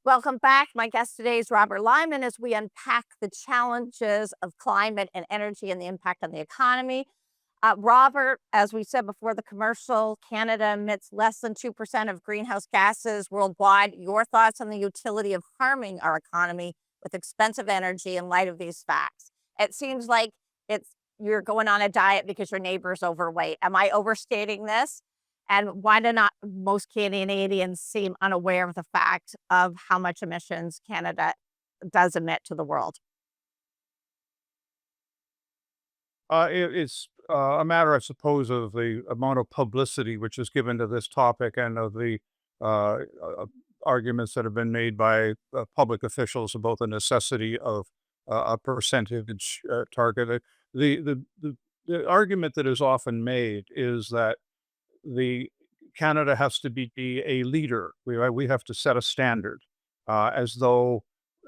Welcome back. My guest today is Robert Lyman as we unpack the challenges of climate and energy and the impact on the economy. Robert, as we said before the commercial, Canada emits less than 2% of greenhouse gases worldwide. Your thoughts on the utility of harming our economy with expensive energy in light of these facts? It seems like it's you're going on a diet because your neighbor's overweight. Am I overstating this? And why do not most Canadians seem unaware of the fact of how much emissions Canada does emit to the world? It's a matter, I suppose, of the amount of publicity which is given to this topic and of the uh, uh, arguments that have been made by public officials about the necessity of a percentage target. The, the, the, the argument that is often made is that the Canada has to be a leader. We have to set a standard, as though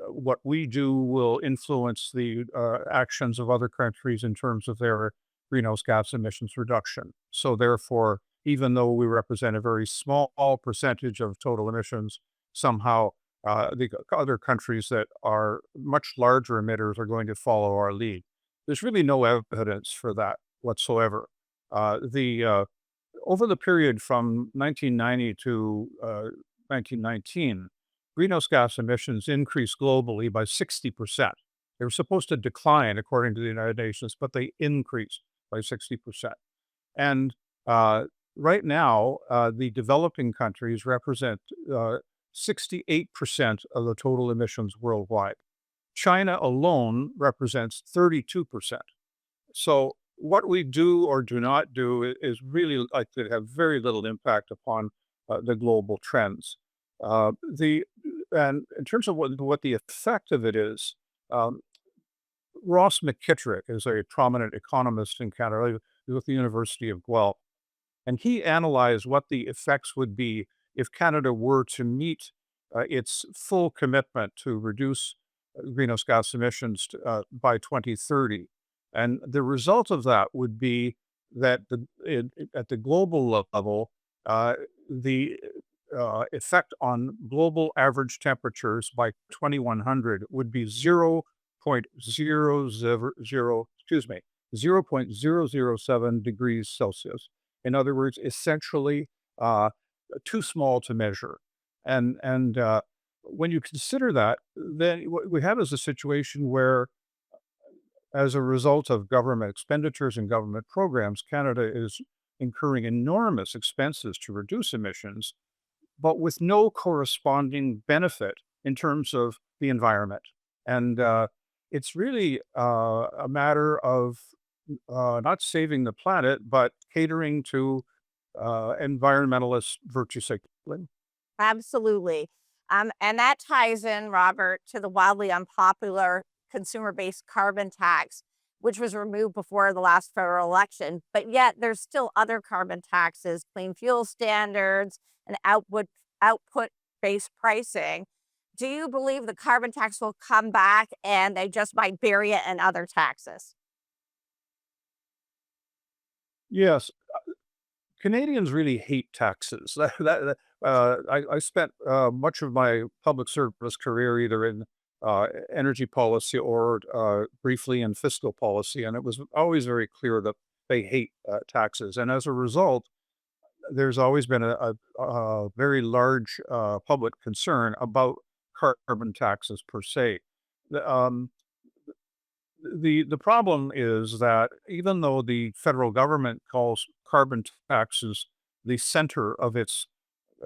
what we do will influence the actions of other countries in terms of their greenhouse gas emissions reduction. So therefore, even though we represent a very small percentage of total emissions, somehow the other countries that are much larger emitters are going to follow our lead. There's really no evidence for that whatsoever. The Over the period from 1990 to 1919, greenhouse gas emissions increased globally by 60%. They were supposed to decline according to the United Nations, but they increased by 60%. And right now, the developing countries represent 68% of the total emissions worldwide. China alone represents 32%. So what we do or do not do is really likely to have very little impact upon the global trends. The and in terms of what the effect of it is, um, Ross McKittrick is a prominent economist in Canada with the University of Guelph, and he analyzed what the effects would be if Canada were to meet its full commitment to reduce greenhouse gas emissions by 2030. And the result of that would be that at the global level, the effect on global average temperatures by 2100 would be 0.000, excuse me, 0.007 degrees Celsius. In other words, essentially uh, too small to measure. And when you consider that, then what we have is a situation where, as a result of government expenditures and government programs, Canada is incurring enormous expenses to reduce emissions, but with no corresponding benefit in terms of the environment. And it's really a matter of not saving the planet, but catering to environmentalist virtue signaling. Absolutely. And that ties in, Robert, to the wildly unpopular consumer based carbon tax, which was removed before the last federal election. But yet there's still other carbon taxes, clean fuel standards, and output based pricing. Do you believe the carbon tax will come back and they just might bury it in other taxes? Yes, Canadians really hate taxes. I spent much of my public service career either in energy policy or briefly in fiscal policy, and it was always very clear that they hate taxes. And as a result, there's always been a very large public concern about carbon taxes per se. The, um, the problem is that even though the federal government calls carbon taxes the center of its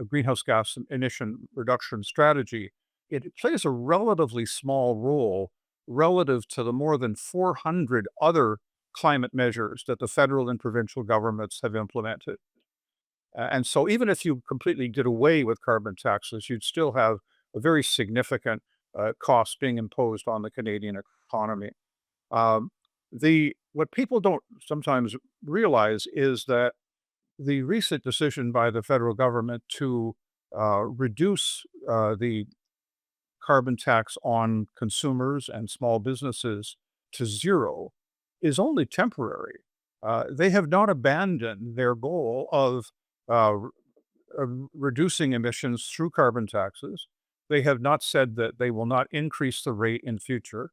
greenhouse gas emission reduction strategy, it plays a relatively small role relative to the more than 400 other climate measures that the federal and provincial governments have implemented. And so even if you completely did away with carbon taxes, you'd still have a very significant cost being imposed on the Canadian economy. Um, the What people don't sometimes realize is that the recent decision by the federal government to reduce the carbon tax on consumers and small businesses to zero is only temporary. They have not abandoned their goal of uh, reducing emissions through carbon taxes. They have not said that they will not increase the rate in future.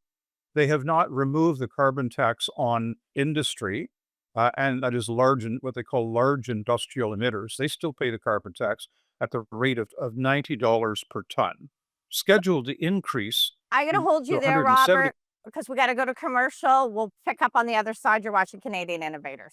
They have not removed the carbon tax on industry, and that is what they call large industrial emitters. They still pay the carbon tax at the rate of $90 per ton, scheduled to increase I'm going to hold to you there, 170. Robert, because we got to go to commercial. We'll pick up on the other side. You're watching Canadian Innovators.